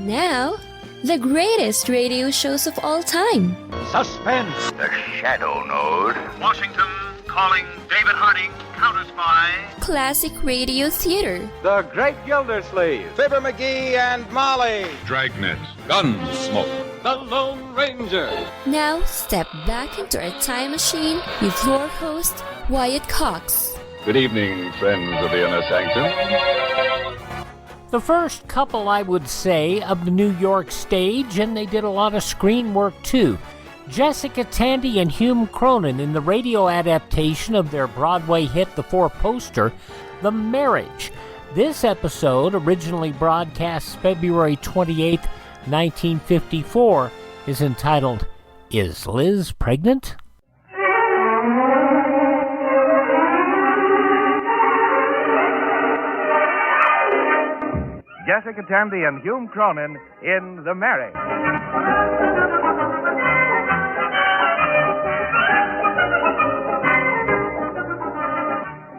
Now, the greatest radio shows of all time. Suspense. The Shadow Node. Washington calling David Harding, counter-spy. Classic radio theater. The Great Gildersleeve. Fibber McGee and Molly. Dragnet. Gunsmoke. The Lone Ranger. Now, step back into our time machine with your host, Wyatt Cox. Good evening, friends of the Inner Sanctum. The first couple, I would say, of the New York stage, and they did a lot of screen work too. Jessica-Tandy and hume-cronyn in the radio adaptation of their Broadway hit, the four-poster, The Marriage. This episode, originally broadcast February 28, 1954, is entitled, Is Liz Pregnant? Jessica-Tandy and hume-cronyn in The Marriage.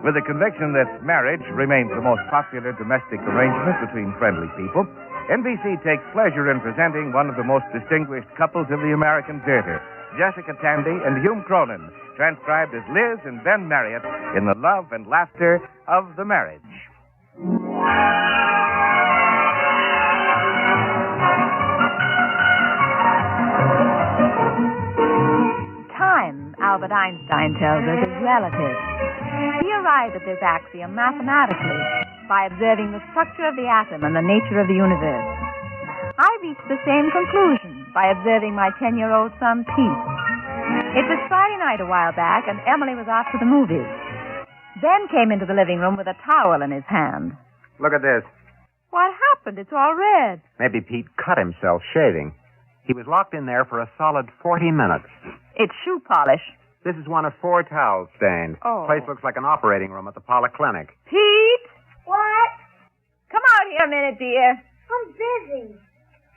With the conviction that marriage remains the most popular domestic arrangement between friendly people, NBC takes pleasure in presenting one of the most distinguished couples of the American theater, Jessica-Tandy and hume-cronyn, transcribed as Liz and Ben Marriott in the love and laughter of The Marriage. Time, Albert Einstein tells us, is relative. He arrived at this axiom mathematically by observing the structure of the atom and the nature of the universe. I reached the same conclusion by observing my 10-year-old son, Pete. It was Friday night a while back, and Emily was off to the movies. Ben came into the living room with a towel in his hand. Look at this. What happened? It's all red. Maybe Pete cut himself shaving. He was locked in there for a solid 40 minutes. It's shoe polish. This is one of 4 towels stained. Oh. Place looks like an operating room at the polyclinic. Pete! What? Come out here a minute, dear. I'm busy.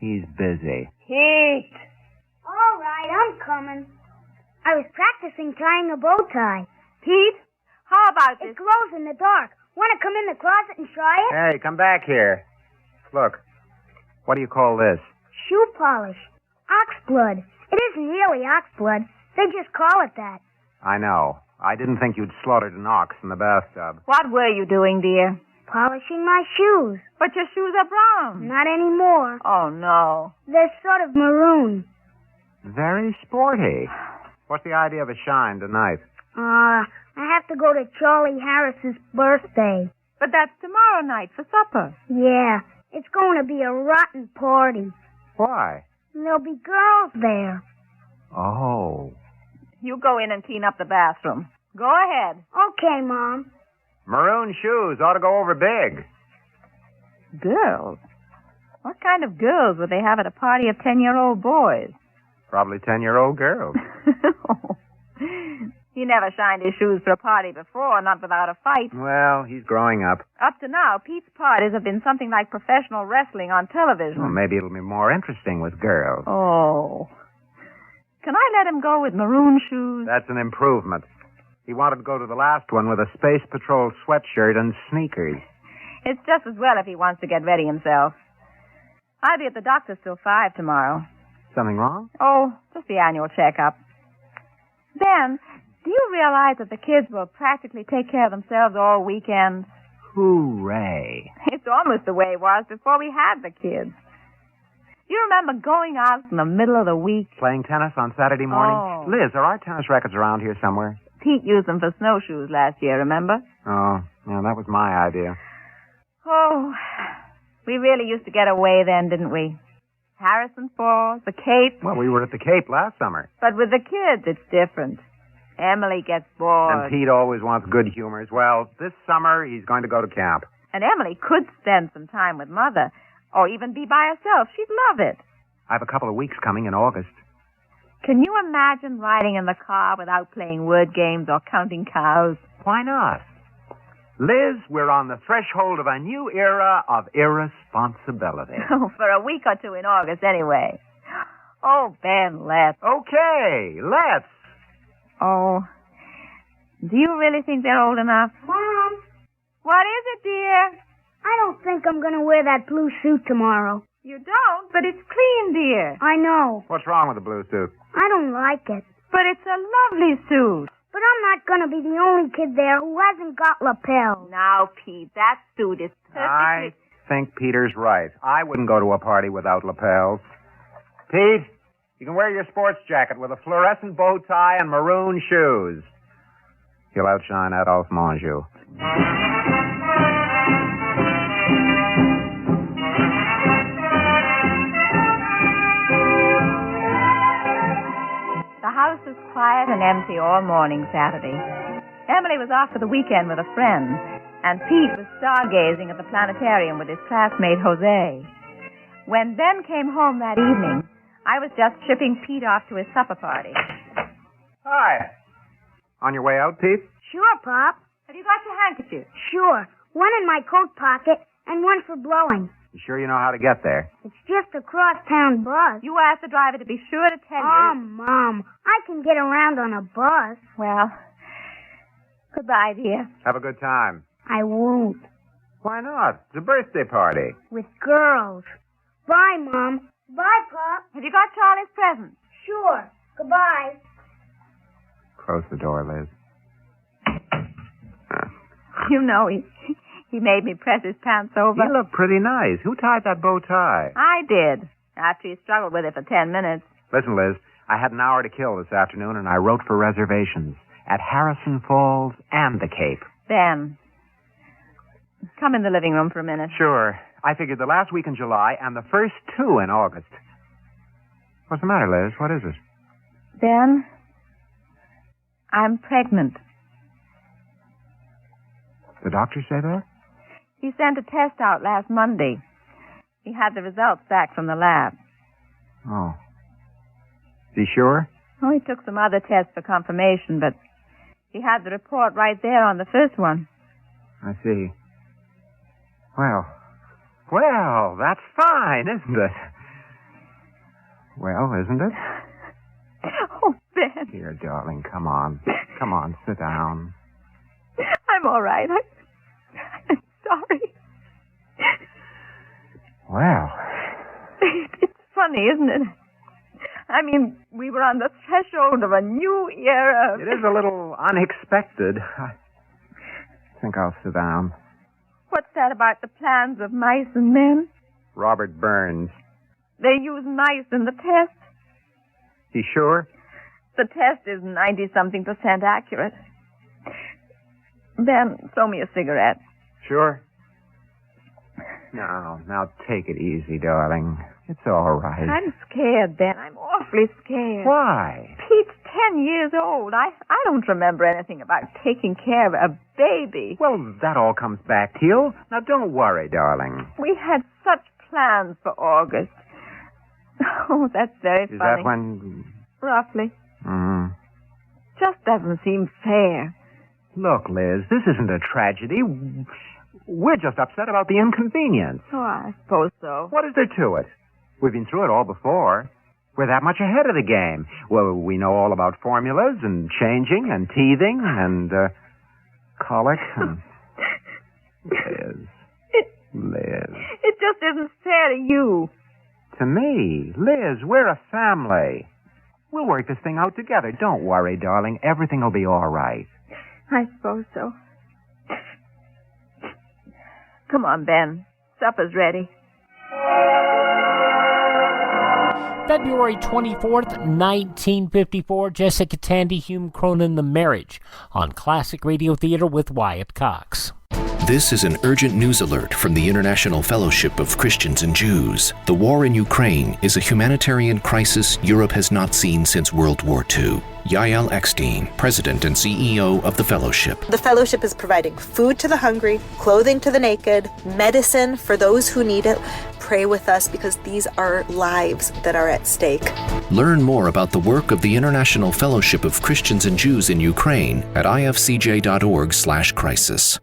He's busy. Pete! All right, I'm coming. I was practicing tying a bow tie. Pete, how about this? It glows in the dark. Want to come in the closet and try it? Hey, come back here. Look. What do you call this? Shoe polish. Ox blood. It isn't really ox blood. They just call it that. I know. I didn't think you'd slaughtered an ox in the bathtub. What were you doing, dear? Polishing my shoes. But your shoes are brown. Not anymore. Oh, no. They're sort of maroon. Very sporty. What's the idea of a shine tonight? I have to go to Charlie Harris's birthday. But that's tomorrow night for supper. Yeah, it's going to be a rotten party. Why? There'll be girls there. Oh. You go in and clean up the bathroom. Go ahead. Okay, Mom. Maroon shoes ought to go over big. Girls? What kind of girls would they have at a party of 10-year-old boys? Probably 10-year-old girls. He never shined his shoes for a party before, not without a fight. Well, he's growing up. Up to now, Pete's parties have been something like professional wrestling on television. Well, maybe it'll be more interesting with girls. Oh. Can I let him go with maroon shoes? That's an improvement. He wanted to go to the last one with a Space Patrol sweatshirt and sneakers. It's just as well if he wants to get ready himself. I'll be at the doctor's till 5 tomorrow. Something wrong? Oh, just the annual checkup. Ben, do you realize that the kids will practically take care of themselves all weekend? Hooray. It's almost the way it was before we had the kids. You remember going out in the middle of the week? Playing tennis on Saturday morning? Oh. Liz, are our tennis rackets around here somewhere? Pete used them for snowshoes last year, remember? Oh, yeah, that was my idea. Oh, we really used to get away then, didn't we? Harrison Falls, the Cape. Well, we were at the Cape last summer. But with the kids, it's different. Emily gets bored. And Pete always wants good humors. Well, this summer, he's going to go to camp. And Emily could spend some time with Mother, or even be by herself. She'd love it. I have a couple of weeks coming in August. Can you imagine riding in the car without playing word games or counting cows? Why not? Liz, we're on the threshold of a new era of irresponsibility. For a week or two in August, anyway. Oh, Ben, let's. Okay, let's. Oh, do you really think they're old enough? Mom. What is it, dear? I don't think I'm going to wear that blue suit tomorrow. You don't, but it's clean, dear. I know. What's wrong with the blue suit? I don't like it. But it's a lovely suit. But I'm not going to be the only kid there who hasn't got lapels. Now, Pete, that suit is perfectly... I think Peter's right. I wouldn't go to a party without lapels. Pete, you can wear your sports jacket with a fluorescent bow tie and maroon shoes. You'll outshine Adolphe Monjou. The house was quiet and empty all morning Saturday. Emily was off for the weekend with a friend, and Pete was stargazing at the planetarium with his classmate Jose. When Ben came home that evening, I was just shipping Pete off to his supper party. Hi. On your way out, Pete? Sure, Pop. Have you got your handkerchief? Sure. One in my coat pocket and one for blowing. You sure you know how to get there? It's just a cross-town bus. You asked the driver to be sure to tell Oh, you. Mom, I can get around on a bus. Well, goodbye, dear. Have a good time. I won't. Why not? It's a birthday party. With girls. Bye, Mom. Bye, Pop. Have you got Charlie's present? Sure. Goodbye. Close the door, Liz. You know, he made me press his pants over. You look pretty nice. Who tied that bow tie? I did, after he struggled with it for 10 minutes. Listen, Liz, I had an hour to kill this afternoon, and I wrote for reservations at Harrison Falls and the Cape. Ben, come in the living room for a minute. Sure. I figured the last week in July and the first 2 in August. What's the matter, Liz? What is it? Ben, I'm pregnant. The doctor say that? He sent a test out last Monday. He had the results back from the lab. Oh. Is he sure? Oh, he took some other tests for confirmation, but he had the report right there on the first one. I see. Well, that's fine, isn't it? Well, isn't it? Oh, Ben. Dear darling, come on. Come on, sit down. I'm all right. I'm sorry. Well. It's funny, isn't it? I mean, we were on the threshold of a new era. It is a little unexpected. I think I'll sit down. What's that about the plans of mice and men? Robert Burns. They use mice in the test. You sure? The test is 90-something% accurate. Ben, throw me a cigarette. Sure. Now take it easy, darling. It's all right. I'm scared, Ben. I'm awfully scared. Why? Pete's 10 years old. I don't remember anything about taking care of a baby. Well, that all comes back to you. Now, don't worry, darling. We had such plans for August. Oh, that's very funny. Is that when... Roughly. Mm-hmm. Just doesn't seem fair. Look, Liz, this isn't a tragedy. We're just upset about the inconvenience. Oh, I suppose so. What is there to it? We've been through it all before. We're that much ahead of the game. Well, we know all about formulas and changing and teething and colic and... Liz. It just isn't fair to you. To me. Liz, we're a family. We'll work this thing out together. Don't worry, darling. Everything will be all right. I suppose so. Come on, Ben. Supper's ready. February 24th, 1954, Jessica Tandy, Hume-Cronyn, The Marriage, on Classic Radio Theater with Wyatt Cox. This is an urgent news alert from the International Fellowship of Christians and Jews. The war in Ukraine is a humanitarian crisis Europe has not seen since World War II. Yael Eckstein, President and CEO of the Fellowship. The Fellowship is providing food to the hungry, clothing to the naked, medicine for those who need it. Pray with us because these are lives that are at stake. Learn more about the work of the International Fellowship of Christians and Jews in Ukraine at ifcj.org/crisis.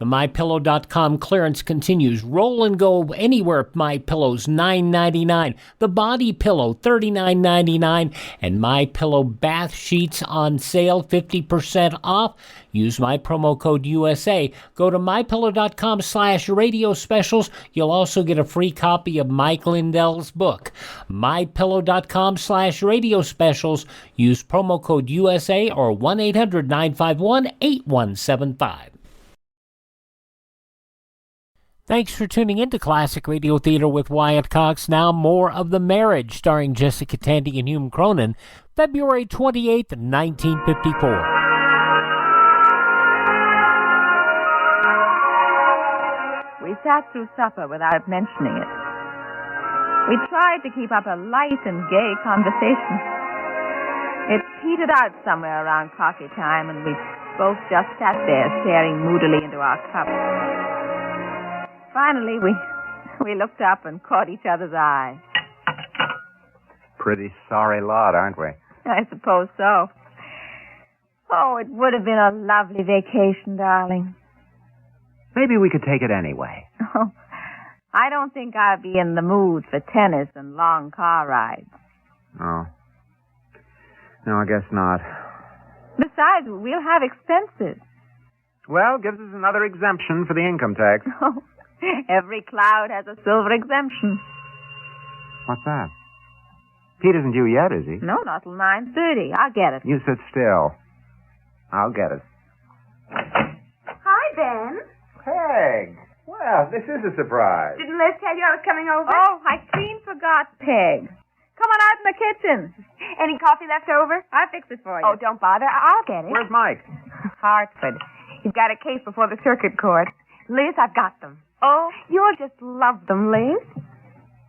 The MyPillow.com clearance continues. Roll and Go Anywhere MyPillows, $9.99. The Body Pillow, $39.99. And MyPillow Bath Sheets on sale, 50% off. Use my promo code USA. Go to MyPillow.com/radio specials. You'll also get a free copy of Mike Lindell's book. MyPillow.com/radio specials. Use promo code USA or 1-800-951-8175. Thanks for tuning in to Classic Radio Theater with Wyatt Cox. Now more of The Marriage, starring Jessica Tandy and Hume-Cronyn, February 28th, 1954. We sat through supper without mentioning it. We tried to keep up a light and gay conversation. It petered out somewhere around coffee time, and we both just sat there staring moodily into our cups. Finally, we looked up and caught each other's eye. Pretty sorry lot, aren't we? I suppose so. Oh, it would have been a lovely vacation, darling. Maybe we could take it anyway. Oh, I don't think I'll be in the mood for tennis and long car rides. Oh. No, I guess not. Besides, we'll have expenses. Well, gives us another exemption for the income tax. Oh, every cloud has a silver exemption. What's that? Pete isn't due yet, is he? No, not till 9:30. I'll get it. You sit still. I'll get it. Hi, Ben. Peg. Well, this is a surprise. Didn't Liz tell you I was coming over? Oh, I clean forgot, Peg. Come on out in the kitchen. Any coffee left over? I'll fix it for you. Oh, don't bother. I'll get it. Where's Mike? Hartford. He's got a case before the circuit court. Liz, I've got them. Oh, You'll just love them, Liz.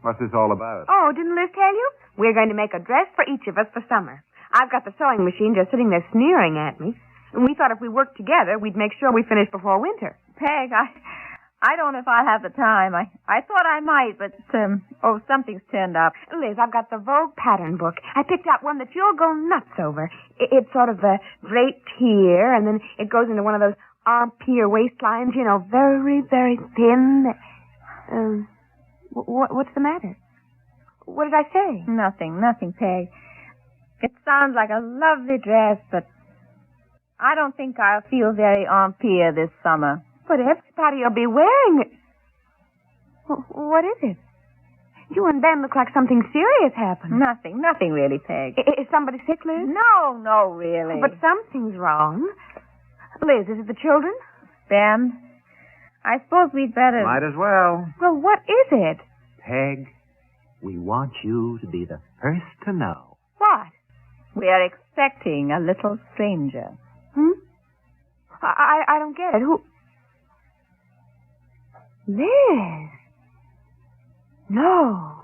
What's this all about? Oh, didn't Liz tell you? We're going to make a dress for each of us for summer. I've got the sewing machine just sitting there sneering at me. And we thought if we worked together, we'd make sure we finished before winter. Peg, I don't know if I'll have the time. I thought I might, but, something's turned up. Liz, I've got the Vogue pattern book. I picked out one that you'll go nuts over. It's sort of draped here, and then it goes into one of those arm-pier waistlines, very, very thin. What's the matter? What did I say? Nothing, Peg. It sounds like a lovely dress, but I don't think I'll feel very en-pier this summer. But everybody will be wearing it. What is it? You and Ben look like something serious happened. Nothing really, Peg. Is somebody sick, Liz? No, really. But something's wrong. Liz, is it the children? Ben, I suppose we'd better... Might as well. Well, what is it? Peg, we want you to be the first to know. What? We're expecting a little stranger. I don't get it. Who... Liz. No.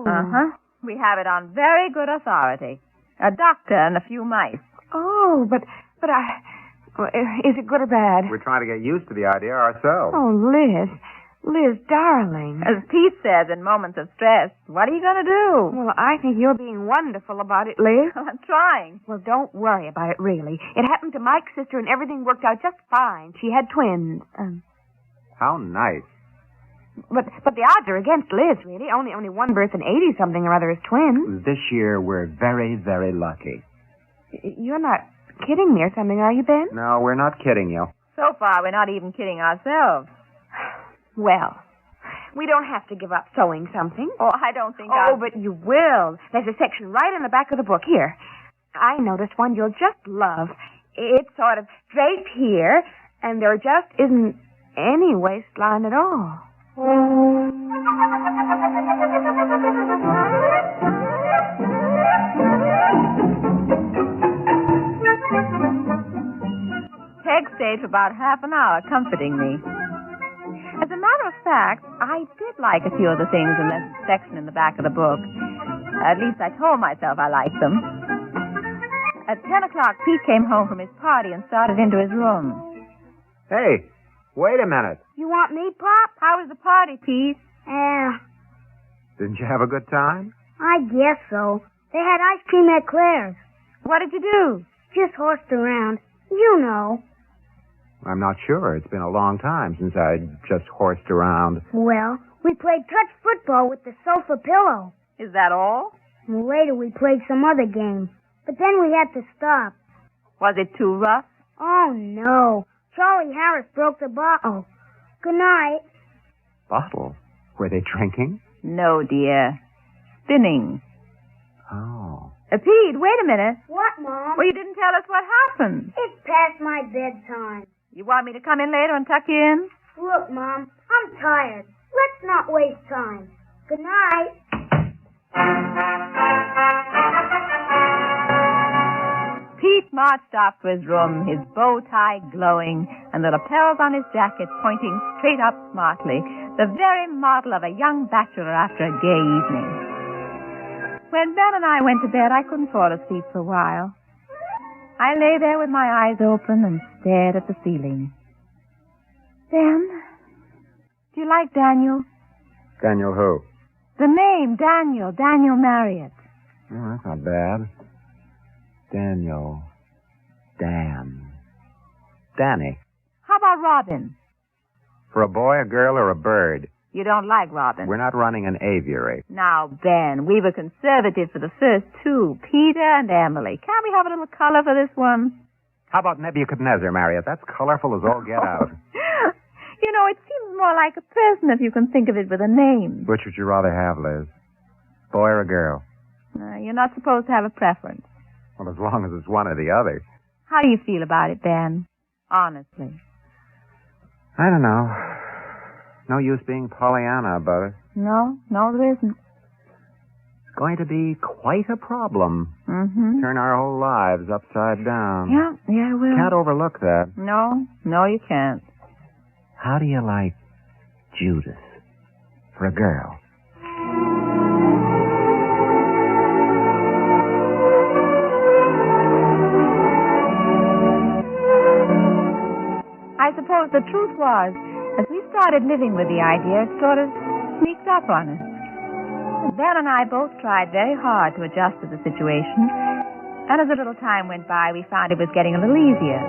Uh-huh. We have it on very good authority. A doctor and a few mice. Oh, but is it good or bad? We're trying to get used to the idea ourselves. Oh, Liz, darling. As Pete says in moments of stress, what are you going to do? Well, I think you're being wonderful about it, Liz. I'm trying. Well, don't worry about it, really. It happened to Mike's sister, and everything worked out just fine. She had twins. How nice. But the odds are against Liz, really. Only one birth in 80-something or other is twins. This year, we're very, very lucky. You're not kidding me or something, are you, Ben? No, we're not kidding you. So far, we're not even kidding ourselves. Well, we don't have to give up sewing something. Oh, I don't think but you will. There's a section right in the back of the book. Here. I noticed one you'll just love. It's sort of draped here, and there just isn't any waistline at all. Peg stayed for about half an hour comforting me. As a matter of fact, I did like a few of the things in this section in the back of the book. At least I told myself I liked them. At 10 o'clock, Pete came home from his party and started into his room. Hey, wait a minute. You want me, Pop? How was the party, Pete? Didn't you have a good time? I guess so. They had ice cream at Claire's. What did you do? Just horsed around. You know. I'm not sure. It's been a long time since I just horsed around. Well, we played touch football with the sofa pillow. Is that all? And later we played some other game. But then we had to stop. Was it too rough? Oh, no. Charlie Harris broke the bottle. Good night. Bottle? Were they drinking? No, dear. Spinning. Oh. Pete, wait a minute. What, Mom? Well, you didn't tell us what happened. It's past my bedtime. You want me to come in later and tuck you in? Look, Mom, I'm tired. Let's not waste time. Good night. Pete marched off to his room, his bow tie glowing, and the lapels on his jacket pointing straight up smartly, the very model of a young bachelor after a gay evening. When Ben and I went to bed, I couldn't fall asleep for a while. I lay there with my eyes open and stared at the ceiling. Ben, do you like Daniel? Daniel who? The name, Daniel Marriot. Oh, that's not bad. Daniel. Danny. How about Robin? For a boy, a girl, or a bird? You don't like Robin. We're not running an aviary. Now, Ben, we were conservative for the first two, Peter and Emily. Can't we have a little color for this one? How about Nebuchadnezzar, Marriott? That's colorful as all get out. You know, it seems more like a person if you can think of it with a name. Which would you rather have, Liz? Boy or a girl? You're not supposed to have a preference. Well, as long as it's one or the other. How do you feel about it, Ben? Honestly. I don't know. No use being Pollyanna about it. No, there isn't. It's going to be quite a problem. Mm-hmm. Turn our whole lives upside down. Yeah, it will. Can't overlook that. No, you can't. How do you like Judas for a girl? I suppose the truth was, as we started living with the idea, it sort of sneaked up on us. Ben and I both tried very hard to adjust to the situation, and as a little time went by, we found it was getting a little easier.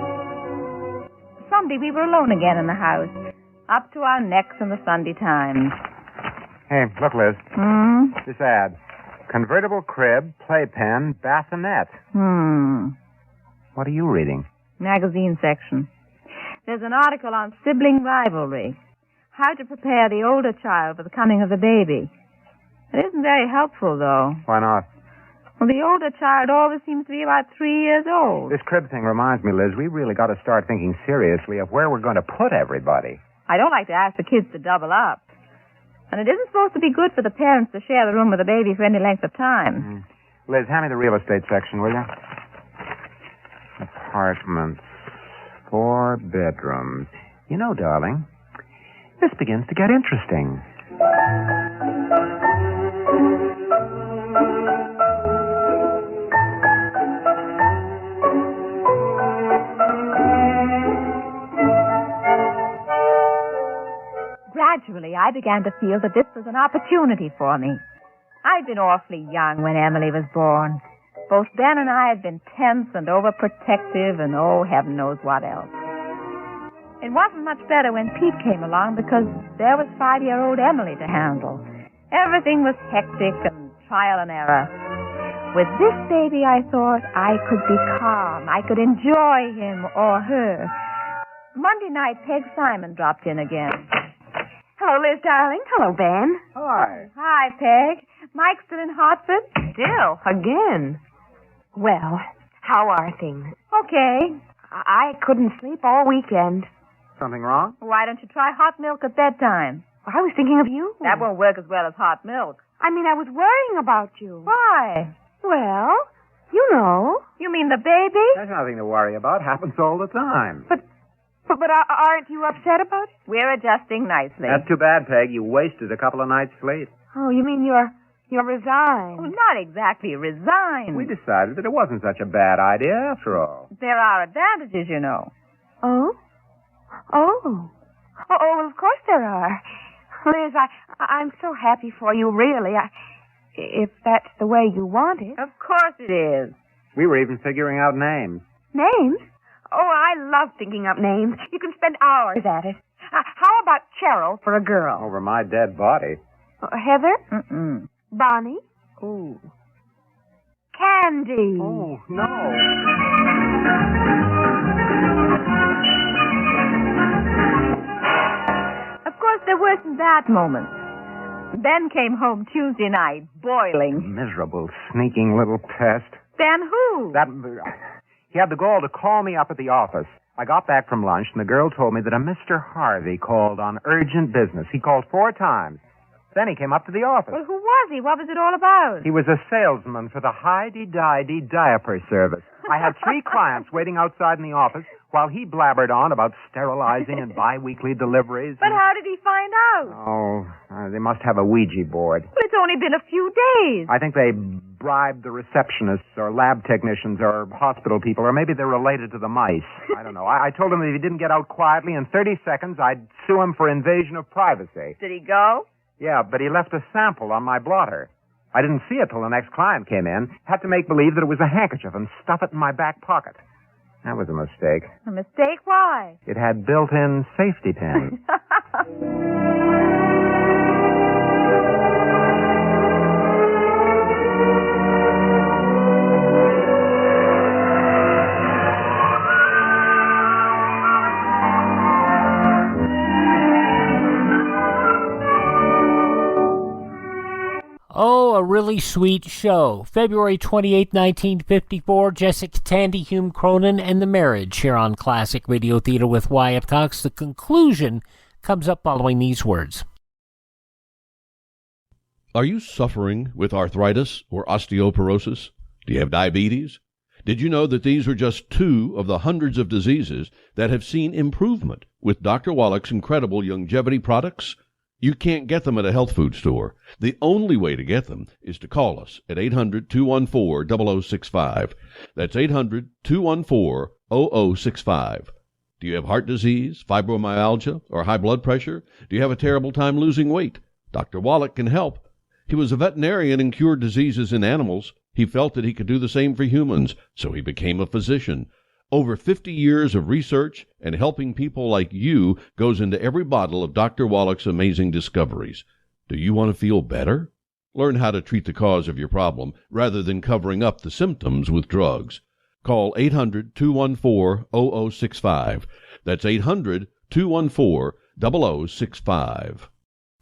Someday we were alone again in the house, up to our necks in the Sunday Times. Hey, look, Liz. Hmm? This ad. Convertible crib, playpen, bassinet. What are you reading? Magazine section. There's an article on sibling rivalry. How to prepare the older child for the coming of the baby. It isn't very helpful, though. Why not? Well, the older child always seems to be about 3 years old. This crib thing reminds me, Liz, we really got to start thinking seriously of where we're going to put everybody. I don't like to ask the kids to double up. And it isn't supposed to be good for the parents to share the room with the baby for any length of time. Liz, hand me the real estate section, will you? Apartments. 4 bedrooms. You know, darling, this begins to get interesting. Gradually, I began to feel that this was an opportunity for me. I'd been awfully young when Emily was born. Both Ben and I had been tense and overprotective and heaven knows what else. It wasn't much better when Pete came along because there was 5-year-old Emily to handle. Everything was hectic and trial and error. With this baby, I thought I could be calm. I could enjoy him or her. Monday night, Peg Simon dropped in again. Hello, Liz, darling. Hello, Ben. Hi. Hi, Peg. Mike still in Hartford? Still, again. Well, how are things? Okay. I couldn't sleep all weekend. Something wrong? Why don't you try hot milk at bedtime? I was thinking of you. That won't work as well as hot milk. I mean, I was worrying about you. Why? Well, you know. You mean the baby? There's nothing to worry about. Happens all the time. But aren't you upset about it? We're adjusting nicely. That's too bad, Peg. You wasted a couple of nights' sleep. Oh, you mean you're resigned? Well, not exactly resigned. We decided that it wasn't such a bad idea after all. There are advantages, you know. Oh, well, of course there are. Liz, I'm so happy for you, really. If that's the way you want it. Of course it is. We were even figuring out names. Names? Oh, I love thinking up names. You can spend hours at it. How about Cheryl for a girl? Over my dead body. Heather? Mm-mm. Bonnie? Ooh. Candy? Oh, no. Of course, there were some bad moments. Ben came home Tuesday night, boiling. Miserable, sneaking little pest. Ben who? He had the gall to call me up at the office. I got back from lunch, and the girl told me that a Mr. Harvey called on urgent business. He called 4 times. Then he came up to the office. Well, who was he? What was it all about? He was a salesman for the Heidi-Di-Di diaper service. I had 3 clients waiting outside in the office while he blabbered on about sterilizing and bi-weekly deliveries. But how did he find out? Oh, they must have a Ouija board. Well, it's only been a few days. I think they bribed the receptionists or lab technicians or hospital people, or maybe they're related to the mice. I don't know. I told him that if he didn't get out quietly in 30 seconds, I'd sue him for invasion of privacy. Did he go? Yeah, but he left a sample on my blotter. I didn't see it till the next client came in. Had to make believe that it was a handkerchief and stuff it in my back pocket. That was a mistake. A mistake? Why? It had built-in safety pins. Oh, a really sweet show. February 28, 1954, Jessica-Tandy, Hume-Cronyn, and the Marriage here on Classic Radio Theater with Wyatt Cox. The conclusion comes up following these words. Are you suffering with arthritis or osteoporosis? Do you have diabetes? Did you know that these are just 2 of the hundreds of diseases that have seen improvement with Dr. Wallach's incredible longevity products? You can't get them at a health food store. The only way to get them is to call us at 800-214-0065. That's 800-214-0065. Do you have heart disease, fibromyalgia, or high blood pressure? Do you have a terrible time losing weight? Dr. Wallach can help. He was a veterinarian and cured diseases in animals. He felt that he could do the same for humans, so he became a physician. Over 50 years of research and helping people like you goes into every bottle of Dr. Wallach's amazing discoveries. Do you want to feel better? Learn how to treat the cause of your problem rather than covering up the symptoms with drugs. Call 800-214-0065. That's 800-214-0065.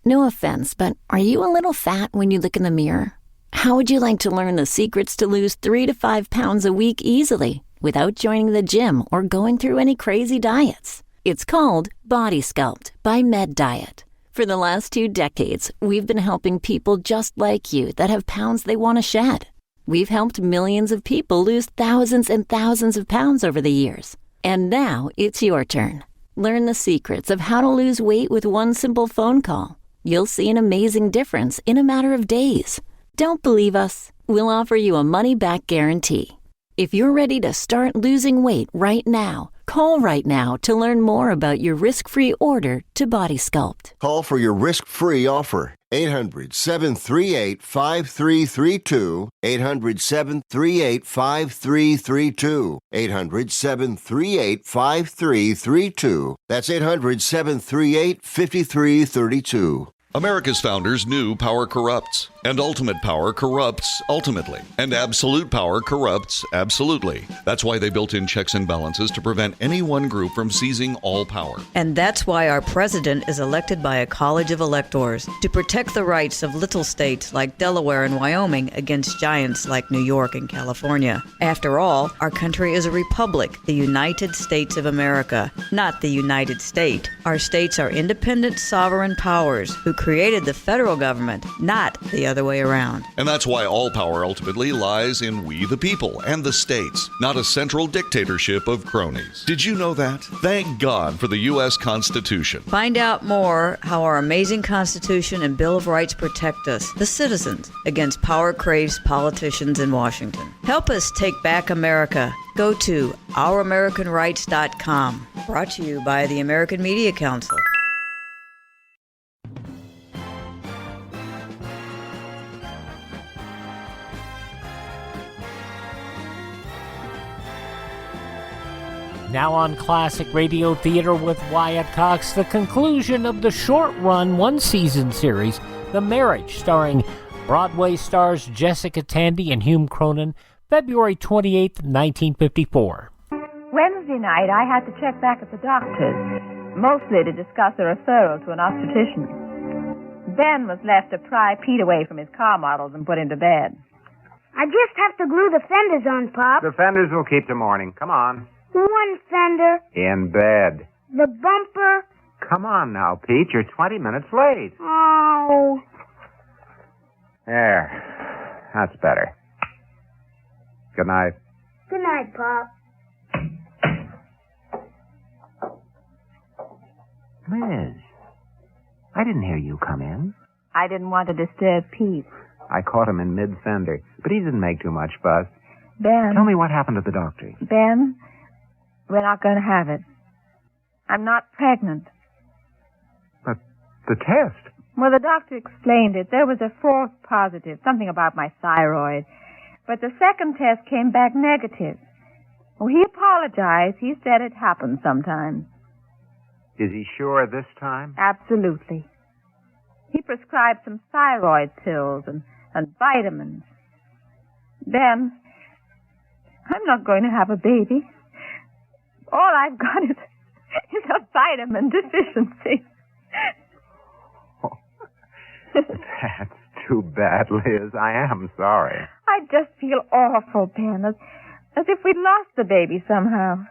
No offense, but are you a little fat when you look in the mirror? How would you like to learn the secrets to lose 3 to 5 pounds a week easily, without joining the gym or going through any crazy diets? It's called Body Sculpt by Med Diet. For the last 2 decades, we've been helping people just like you that have pounds they want to shed. We've helped millions of people lose thousands and thousands of pounds over the years. And now it's your turn. Learn the secrets of how to lose weight with one simple phone call. You'll see an amazing difference in a matter of days. Don't believe us? We'll offer you a money-back guarantee. If you're ready to start losing weight right now, call right now to learn more about your risk-free order to Body Sculpt. Call for your risk-free offer. 800-738-5332. 800-738-5332. 800-738-5332. That's 800-738-5332. America's founders knew power corrupts, and ultimate power corrupts ultimately, and absolute power corrupts absolutely. That's why they built in checks and balances to prevent any one group from seizing all power. And that's why our president is elected by a college of electors to protect the rights of little states like Delaware and Wyoming against giants like New York and California. After all, our country is a republic, the United States of America, not the United State. Our states are independent sovereign powers who created the federal government, not the other way around. And that's why all power ultimately lies in we the people and the states, not a central dictatorship of cronies. Did you know that? Thank God for the U.S. Constitution. Find out more how our amazing Constitution and Bill of Rights protect us, the citizens, against power-crazed politicians in Washington. Help us take back America. Go to ouramericanrights.com. Brought to you by the American Media Council. Now on Classic Radio Theater with Wyatt Cox, the conclusion of the short-run one-season series, The Marriage, starring Broadway stars Jessica-Tandy and Hume-Cronyn, February 28th, 1954. Wednesday night, I had to check back at the doctor's, mostly to discuss a referral to an obstetrician. Ben was left to pry Pete away from his car models and put him to bed. I just have to glue the fenders on, Pop. The fenders will keep till morning. Come on. One fender. In bed. The bumper. Come on now, Pete. You're 20 minutes late. Oh. There. That's better. Good night. Good night, Pop. Liz, I didn't hear you come in. I didn't want to disturb Pete. I caught him in mid-fender, but he didn't make too much fuss. Ben. Tell me what happened at the doctor's. Ben, we're not going to have it. I'm not pregnant. But the test. Well, the doctor explained it. There was a false positive, something about my thyroid. But the second test came back negative. Well, he apologized. He said it happens sometimes. Is he sure this time? Absolutely. He prescribed some thyroid pills and vitamins. Ben, I'm not going to have a baby. All I've got is a vitamin deficiency. That's too bad, Liz. I am sorry. I just feel awful, Ben, as if we'd lost the baby somehow.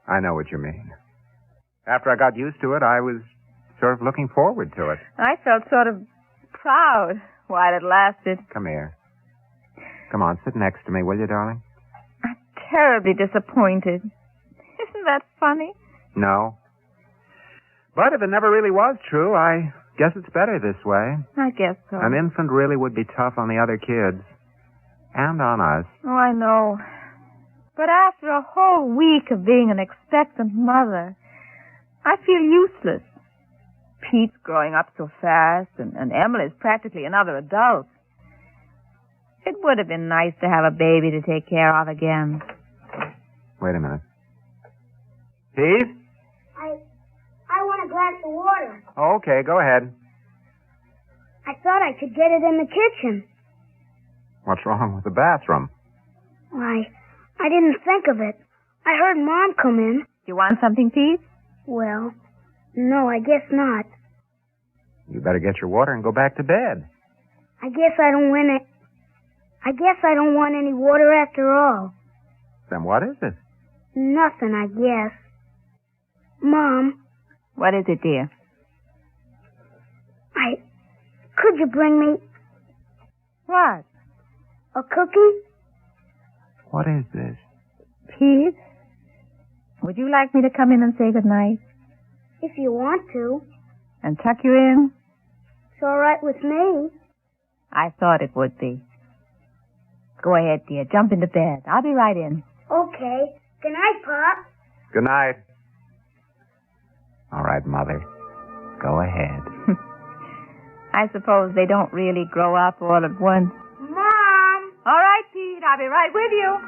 I know what you mean. After I got used to it, I was sort of looking forward to it. I felt sort of proud while it lasted. Come here. Come on, sit next to me, will you, darling? I'm terribly disappointed. Isn't that funny? No. But if it never really was true, I guess it's better this way. I guess so. An infant really would be tough on the other kids. And on us. Oh, I know. But after a whole week of being an expectant mother, I feel useless. Pete's growing up so fast, and Emily's practically another adult. It would have been nice to have a baby to take care of again. Wait a minute. Pete? I want a glass of water. Oh, okay, go ahead. I thought I could get it in the kitchen. What's wrong with the bathroom? Why, I didn't think of it. I heard Mom come in. You want something, Pete? Well, no, I guess not. You better get your water and go back to bed. I guess I don't want any water after all. Then what is it? Nothing, I guess. Mom. What is it, dear? Could you bring me... What? A cookie? What is this? Pete? Would you like me to come in and say goodnight? If you want to. And tuck you in? It's all right with me. I thought it would be. Go ahead, dear. Jump into bed. I'll be right in. Okay. Good night, Pop. Good night. All right, Mother. Go ahead. I suppose they don't really grow up all at once. Mom! All right, Pete. I'll be right with you.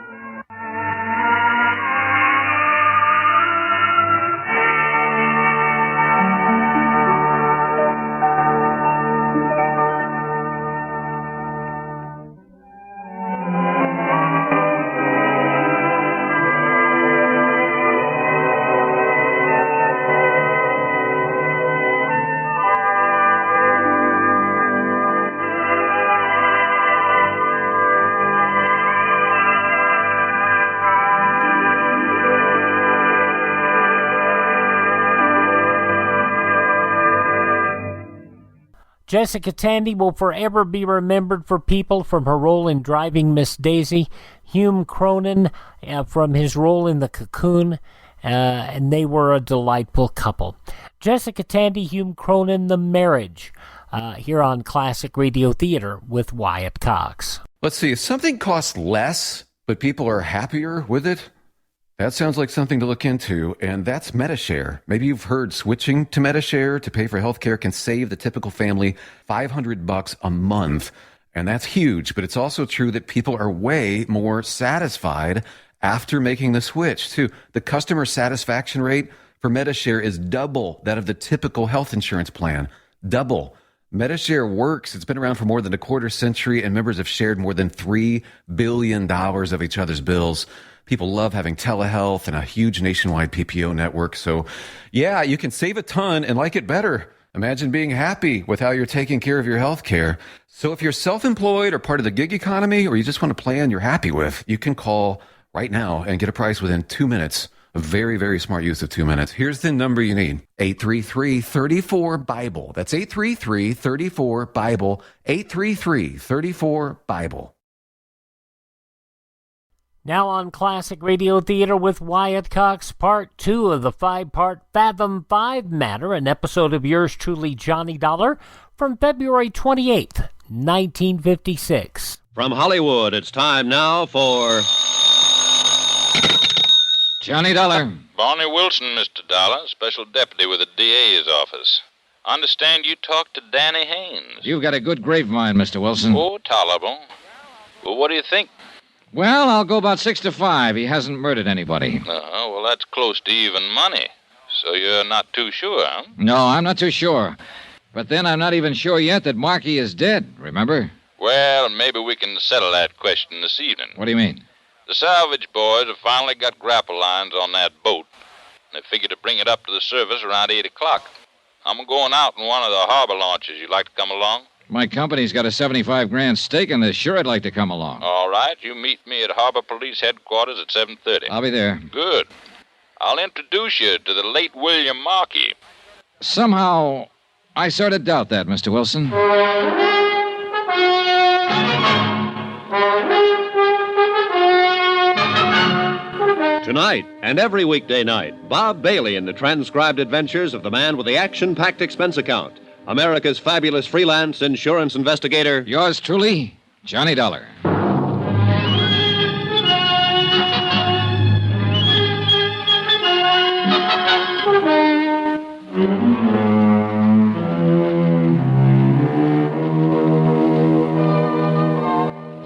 Jessica-Tandy will forever be remembered for people from her role in Driving Miss Daisy, Hume-Cronyn from his role in The Cocoon, and they were a delightful couple. Jessica-Tandy, Hume-Cronyn, The Marriage, here on Classic Radio Theater with Wyatt Cox. Let's see, if something costs less, but people are happier with it, that sounds like something to look into, and that's MediShare. Maybe you've heard switching to MediShare to pay for healthcare can save the typical family $500 a month, and that's huge, but it's also true that people are way more satisfied after making the switch, too. The customer satisfaction rate for Medi-Share is double that of the typical health insurance plan. Double. Medi-Share works. It's been around for more than a quarter century, and members have shared more than $3 billion of each other's bills. People love having telehealth and a huge nationwide PPO network. So, yeah, you can save a ton and like it better. Imagine being happy with how you're taking care of your health care. So if you're self-employed or part of the gig economy, or you just want a plan you're happy with, you can call right now and get a price within 2 minutes. A very, very smart use of 2 minutes. Here's the number you need. 833-34-BIBLE. That's 833-34-BIBLE. 833-34-BIBLE. Now on Classic Radio Theater with Wyatt Cox, Part 2 of the 5-part Fathom Five Matter, an episode of yours truly, Johnny Dollar, from February 28th, 1956. From Hollywood, it's time now for... Johnny Dollar. Barney Wilson, Mr. Dollar, special deputy with the DA's office. Understand you talked to Danny Haynes. You've got a good grapevine, Mr. Wilson. Oh, tolerable. Well, what do you think? Well, I'll go about 6 to 5. He hasn't murdered anybody. Well, that's close to even money. So you're not too sure, huh? No, I'm not too sure. But then I'm not even sure yet that Markey is dead, remember? Well, maybe we can settle that question this evening. What do you mean? The salvage boys have finally got grapple lines on that boat. They figure to bring it up to the surface around 8 o'clock. I'm going out in one of the harbor launches. You like to come along? My company's got a $75,000 stake in this. Sure, I'd like to come along. All right. You meet me at Harbor Police Headquarters at 7:30. I'll be there. Good. I'll introduce you to the late William Markey. Somehow, I sort of doubt that, Mr. Wilson. Tonight and every weekday night, Bob Bailey in the transcribed adventures of the man with the action-packed expense account, America's fabulous freelance insurance investigator. Yours truly, Johnny Dollar.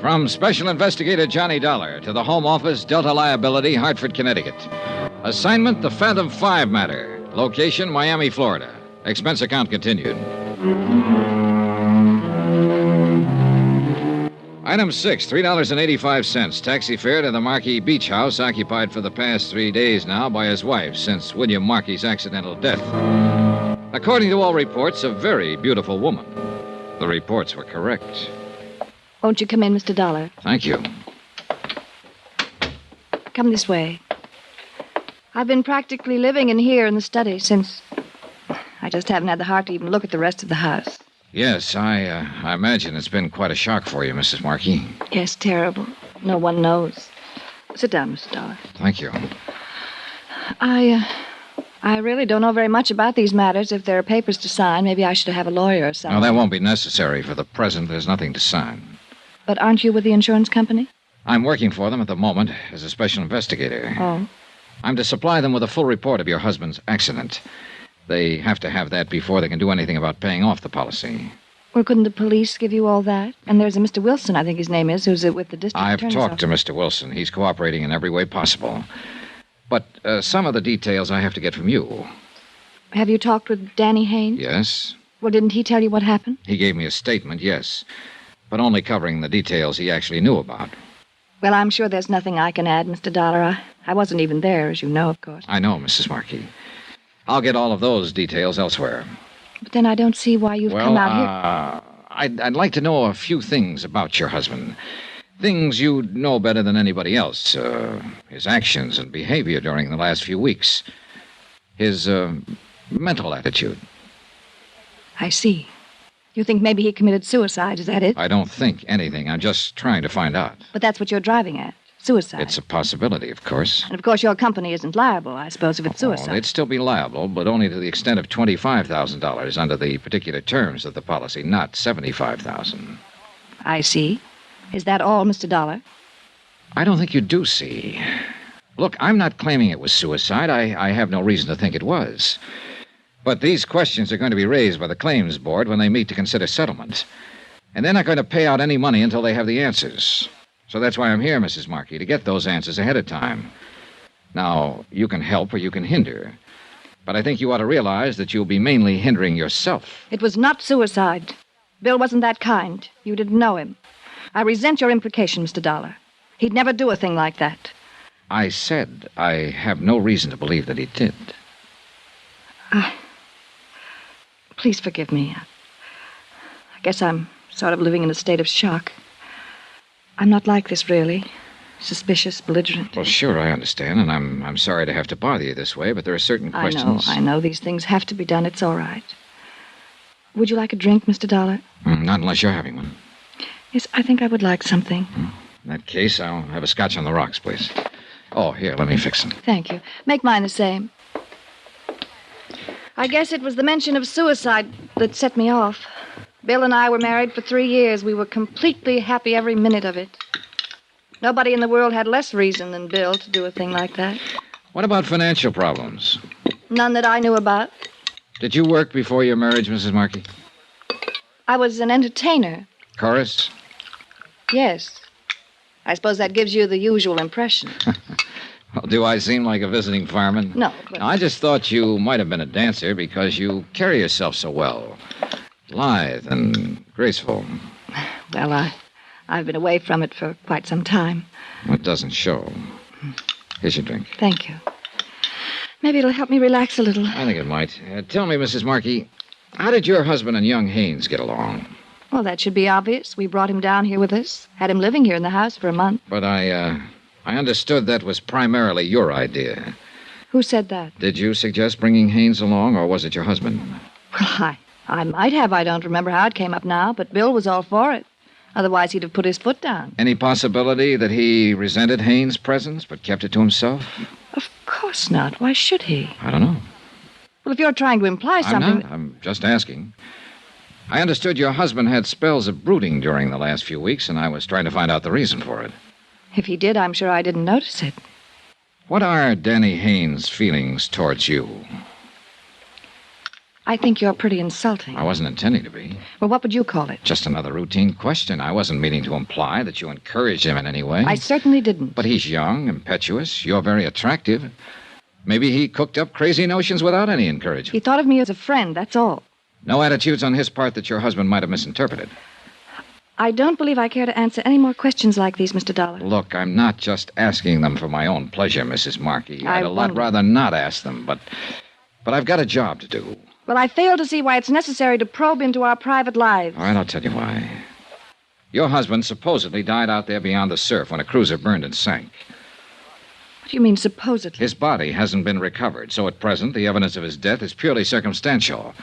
From Special Investigator Johnny Dollar to the Home Office, Delta Liability, Hartford, Connecticut. Assignment, the Fathom Five Matter. Location, Miami, Florida. Expense account continued. Item 6, $3.85. Taxi fare to the Markey Beach House, occupied for the past 3 days now by his wife since William Markey's accidental death. According to all reports, a very beautiful woman. The reports were correct. Won't you come in, Mr. Dollar? Thank you. Come this way. I've been practically living in here in the study since... I just haven't had the heart to even look at the rest of the house. Yes, I imagine it's been quite a shock for you, Mrs. Markey. Yes, terrible. No one knows. Sit down, Mr. Dollar. Thank you. I really don't know very much about these matters. If there are papers to sign, maybe I should have a lawyer or something. No, that won't be necessary. For the present, there's nothing to sign. But aren't you with the insurance company? I'm working for them at the moment as a special investigator. Oh. I'm to supply them with a full report of your husband's accident. They have to have that before they can do anything about paying off the policy. Well, couldn't the police give you all that? And there's a Mr. Wilson, I think his name is, who's with the district I've attorney's talked office. to Mr. Wilson. He's cooperating in every way possible. But some of the details I have to get from you. Have you talked with Danny Haynes? Yes. Well, didn't he tell you what happened? He gave me a statement, yes. But only covering the details he actually knew about. Well, I'm sure there's nothing I can add, Mr. Dollar. I wasn't even there, as you know, of course. I know, Mrs. Markey. I'll get all of those details elsewhere. But then I don't see why you've come out here. I'd like to know a few things about your husband. Things you know better than anybody else. His actions and behavior during the last few weeks. His mental attitude. I see. You think maybe he committed suicide, is that it? I don't think anything. I'm just trying to find out. But that's what you're driving at. Suicide. It's a possibility, of course. And of course your company isn't liable, I suppose, if it's suicide. They'd still be liable, but only to the extent of $25,000 under the particular terms of the policy, not $75,000. I see. Is that all, Mr. Dollar? I don't think you do see. Look, I'm not claiming it was suicide. I have no reason to think it was. But these questions are going to be raised by the claims board when they meet to consider settlement. And they're not going to pay out any money until they have the answers. So that's why I'm here, Mrs. Markey, to get those answers ahead of time. Now, you can help or you can hinder. But I think you ought to realize that you'll be mainly hindering yourself. It was not suicide. Bill wasn't that kind. You didn't know him. I resent your implication, Mr. Dollar. He'd never do a thing like that. I said I have no reason to believe that he did. Please forgive me. I guess I'm sort of living in a state of shock. I'm not like this, really. Suspicious, belligerent. Well, sure, I understand, and I'm sorry to have to bother you this way, but there are certain questions... I know. These things have to be done. It's all right. Would you like a drink, Mr. Dollar? Not unless you're having one. Yes, I think I would like something. In that case, I'll have a scotch on the rocks, please. Oh, here, let me fix them. Thank you. Make mine the same. I guess it was the mention of suicide that set me off. Bill and I were married for 3 years. We were completely happy every minute of it. Nobody in the world had less reason than Bill to do a thing like that. What about financial problems? None that I knew about. Did you work before your marriage, Mrs. Markey? I was an entertainer. Chorus? Yes. I suppose that gives you the usual impression. Well, do I seem like a visiting fireman? No, but... I just thought you might have been a dancer because you carry yourself so well. Lithe and graceful. Well, I've been away from it for quite some time. Well, it doesn't show. Here's your drink. Thank you. Maybe it'll help me relax a little. I think it might. Tell me, Mrs. Markey, how did your husband and young Haynes get along? Well, that should be obvious. We brought him down here with us. Had him living here in the house for a month. But I understood that was primarily your idea. Who said that? Did you suggest bringing Haynes along, or was it your husband? Well, I might have. I don't remember how it came up now, but Bill was all for it. Otherwise, he'd have put his foot down. Any possibility that he resented Haynes' presence but kept it to himself? Of course not. Why should he? I don't know. Well, if you're trying to imply something... I'm not. I'm just asking. I understood your husband had spells of brooding during the last few weeks, and I was trying to find out the reason for it. If he did, I'm sure I didn't notice it. What are Danny Haynes' feelings towards you? I think you're pretty insulting. I wasn't intending to be. Well, what would you call it? Just another routine question. I wasn't meaning to imply that you encouraged him in any way. I certainly didn't. But he's young, impetuous. You're very attractive. Maybe he cooked up crazy notions without any encouragement. He thought of me as a friend, that's all. No attitudes on his part that your husband might have misinterpreted. I don't believe I care to answer any more questions like these, Mr. Dollar. Look, I'm not just asking them for my own pleasure, Mrs. Markey. I'd a lot won't. rather not ask them, but I've got a job to do. Well, I fail to see why it's necessary to probe into our private lives. All right, I'll tell you why. Your husband supposedly died out there beyond the surf when a cruiser burned and sank. What do you mean, supposedly? His body hasn't been recovered, so at present the evidence of his death is purely circumstantial.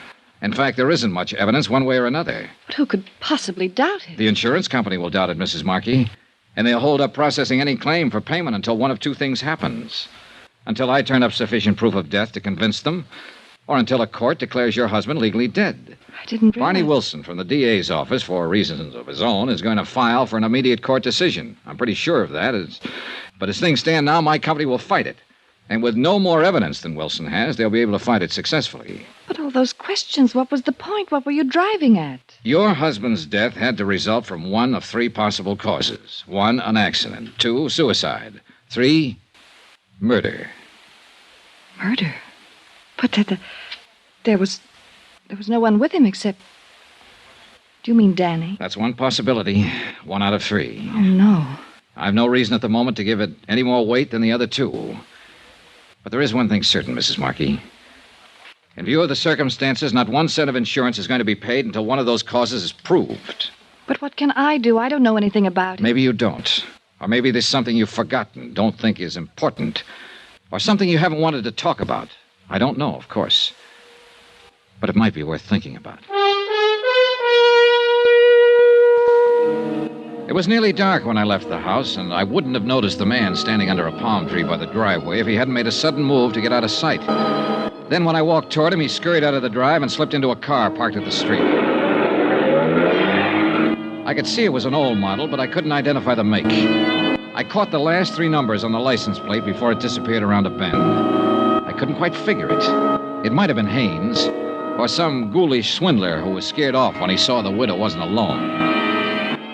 In fact, there isn't much evidence one way or another. But who could possibly doubt it? The insurance company will doubt it, Mrs. Markey, and they'll hold up processing any claim for payment until one of two things happens. Until I turn up sufficient proof of death to convince them, or until a court declares your husband legally dead. I didn't realize... Barney Wilson from the DA's office, for reasons of his own, is going to file for an immediate court decision. I'm pretty sure of that. But as things stand now, my company will fight it. And with no more evidence than Wilson has, they'll be able to fight it successfully. But all those questions, what was the point? What were you driving at? Your husband's death had to result from one of three possible causes. 1, an accident. 2, suicide. 3, murder. Murder? But there was no one with him except... Do you mean Danny? That's one possibility. 1 out of 3. Oh, no. I've no reason at the moment to give it any more weight than the other 2. But there is one thing certain, Mrs. Markey. In view of the circumstances, not one cent of insurance is going to be paid until one of those causes is proved. But what can I do? I don't know anything about it. Maybe you don't. Or maybe there's something you've forgotten, don't think is important. Or something you haven't wanted to talk about. I don't know, of course. But it might be worth thinking about. It was nearly dark when I left the house, and I wouldn't have noticed the man standing under a palm tree by the driveway if he hadn't made a sudden move to get out of sight. Then when I walked toward him, he scurried out of the drive and slipped into a car parked at the street. I could see it was an old model, but I couldn't identify the make. I caught the last 3 numbers on the license plate before it disappeared around a bend. I couldn't quite figure it. It might have been Haynes, or some ghoulish swindler who was scared off when he saw the widow wasn't alone.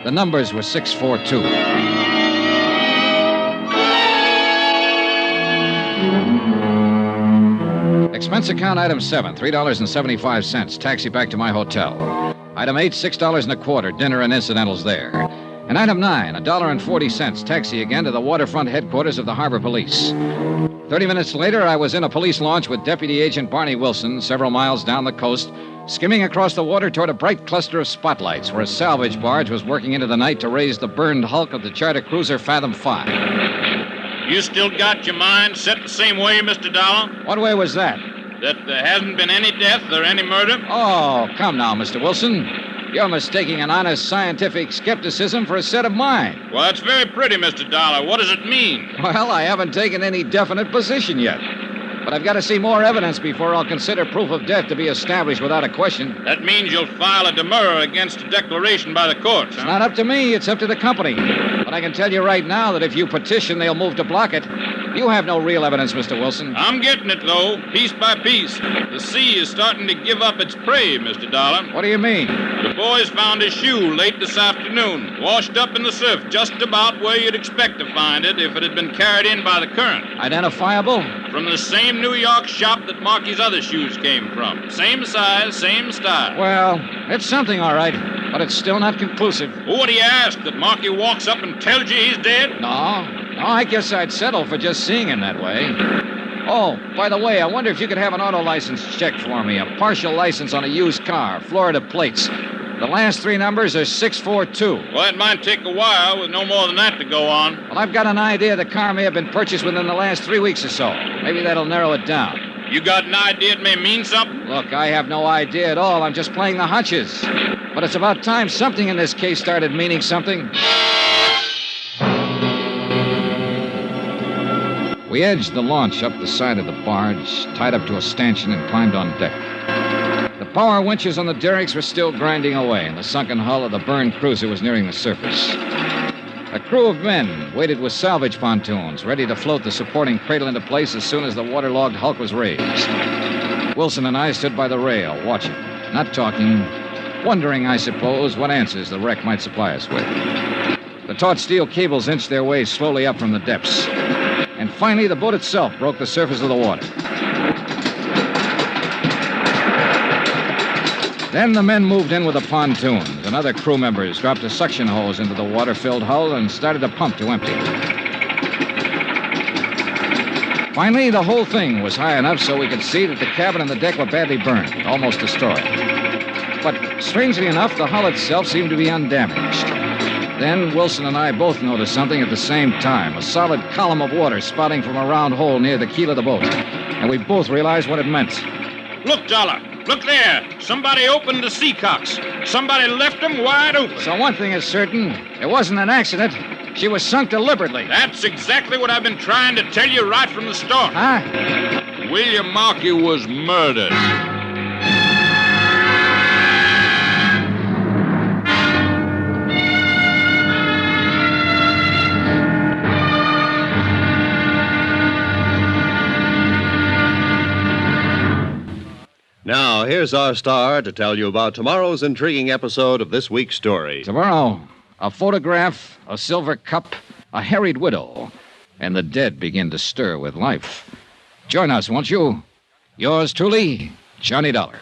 The numbers were 642. Expense account item 7, $3.75. Taxi back to my hotel. Item 8, $6.25. Dinner and incidentals there. And item 9, $1.40. Taxi again to the waterfront headquarters of the Harbor Police. 30 minutes later, I was in a police launch with Deputy Agent Barney Wilson several miles down the coast, skimming across the water toward a bright cluster of spotlights where a salvage barge was working into the night to raise the burned hulk of the charter cruiser Fathom 5. You still got your mind set the same way, Mr. Dollar? What way was that? That there hasn't been any death or any murder? Oh, come now, Mr. Wilson. You're mistaking an honest scientific skepticism for a set of mine. Well, that's very pretty, Mr. Dollar. What does it mean? Well, I haven't taken any definite position yet. But I've got to see more evidence before I'll consider proof of death to be established without a question. That means you'll file a demurrer against a declaration by the courts, huh? It's not up to me. It's up to the company. But I can tell you right now that if you petition, they'll move to block it. You have no real evidence, Mr. Wilson. I'm getting it, though, piece by piece. The sea is starting to give up its prey, Mr. Dollar. What do you mean? The boys found his shoe late this afternoon, washed up in the surf, just about where you'd expect to find it if it had been carried in by the current. Identifiable? From the same New York shop that Marky's other shoes came from. Same size, same style. Well, it's something, all right, but it's still not conclusive. What do you ask, that Marky walks up and tells you he's dead? No, I guess I'd settle for just seeing him that way. Oh, by the way, I wonder if you could have an auto license checked for me. A partial license on a used car, Florida plates. The last 3 numbers are 642. Well, it might take a while with no more than that to go on. Well, I've got an idea the car may have been purchased within the last 3 weeks or so. Maybe that'll narrow it down. You got an idea it may mean something? Look, I have no idea at all. I'm just playing the hunches. But it's about time something in this case started meaning something. We edged the launch up the side of the barge, tied up to a stanchion, and climbed on deck. The power winches on the derricks were still grinding away, and the sunken hull of the burned cruiser was nearing the surface. A crew of men waited with salvage pontoons, ready to float the supporting cradle into place as soon as the waterlogged hulk was raised. Wilson and I stood by the rail, watching, not talking, wondering, I suppose, what answers the wreck might supply us with. The taut steel cables inched their way slowly up from the depths. And finally, the boat itself broke the surface of the water. Then the men moved in with the pontoons, and other crew members dropped a suction hose into the water-filled hull and started to pump to empty it. Finally, the whole thing was high enough so we could see that the cabin and the deck were badly burned, almost destroyed. But strangely enough, the hull itself seemed to be undamaged. Then Wilson and I both noticed something at the same time, a solid column of water spouting from a round hole near the keel of the boat. And we both realized what it meant. Look, Dollar. Look there. Somebody opened the seacocks. Somebody left them wide open. So one thing is certain. It wasn't an accident. She was sunk deliberately. That's exactly what I've been trying to tell you right from the start. Huh? William Marky was murdered. Now, here's our star to tell you about tomorrow's intriguing episode of this week's story. Tomorrow, a photograph, a silver cup, a harried widow, and the dead begin to stir with life. Join us, won't you? Yours truly, Johnny Dollar.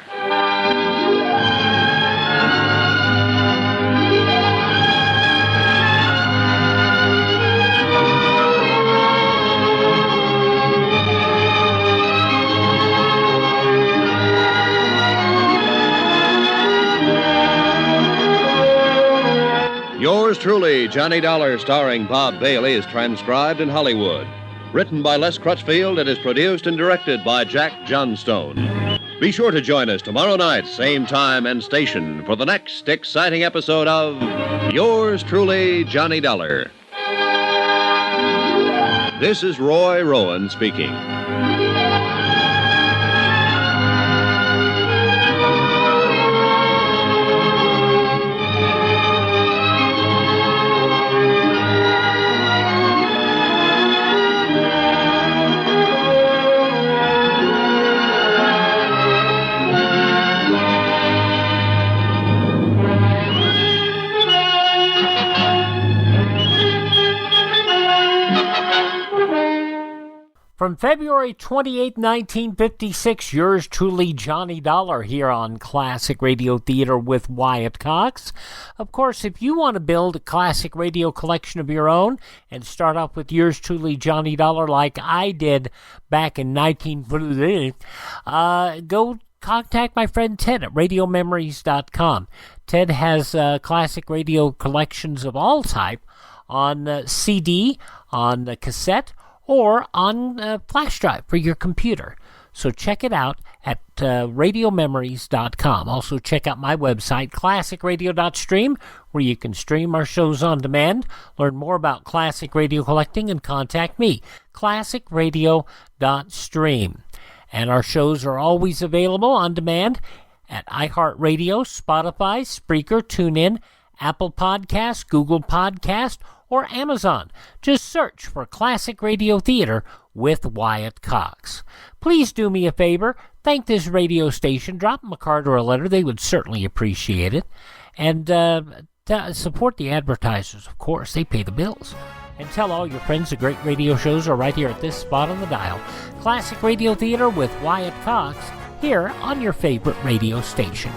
Yours truly, Johnny Dollar, starring Bob Bailey, is transcribed in Hollywood. Written by Les Crutchfield and is produced and directed by Jack Johnstone. Be sure to join us tomorrow night, same time and station, for the next exciting episode of Yours truly, Johnny Dollar. This is Roy Rowan speaking. From February 28, 1956, yours truly, Johnny Dollar, here on Classic Radio Theater with Wyatt Cox. Of course, if you want to build a classic radio collection of your own and start off with yours truly, Johnny Dollar, like I did back in 1950, go contact my friend Ted at radiomemories.com. Ted has classic radio collections of all type on CD, on cassette, or on flash drive for your computer. So check it out at radiomemories.com. Also check out my website, classicradio.stream, where you can stream our shows on demand, learn more about classic radio collecting, and contact me, classicradio.stream. And our shows are always available on demand at iHeartRadio, Spotify, Spreaker, TuneIn, Apple Podcasts, Google Podcasts, or Amazon. Just search for Classic Radio Theater with Wyatt Cox. Please do me a favor. Thank this radio station. Drop them a card or a letter. They would certainly appreciate it. And support the advertisers, of course. They pay the bills. And tell all your friends the great radio shows are right here at this spot on the dial. Classic Radio Theater with Wyatt Cox, here on your favorite radio station.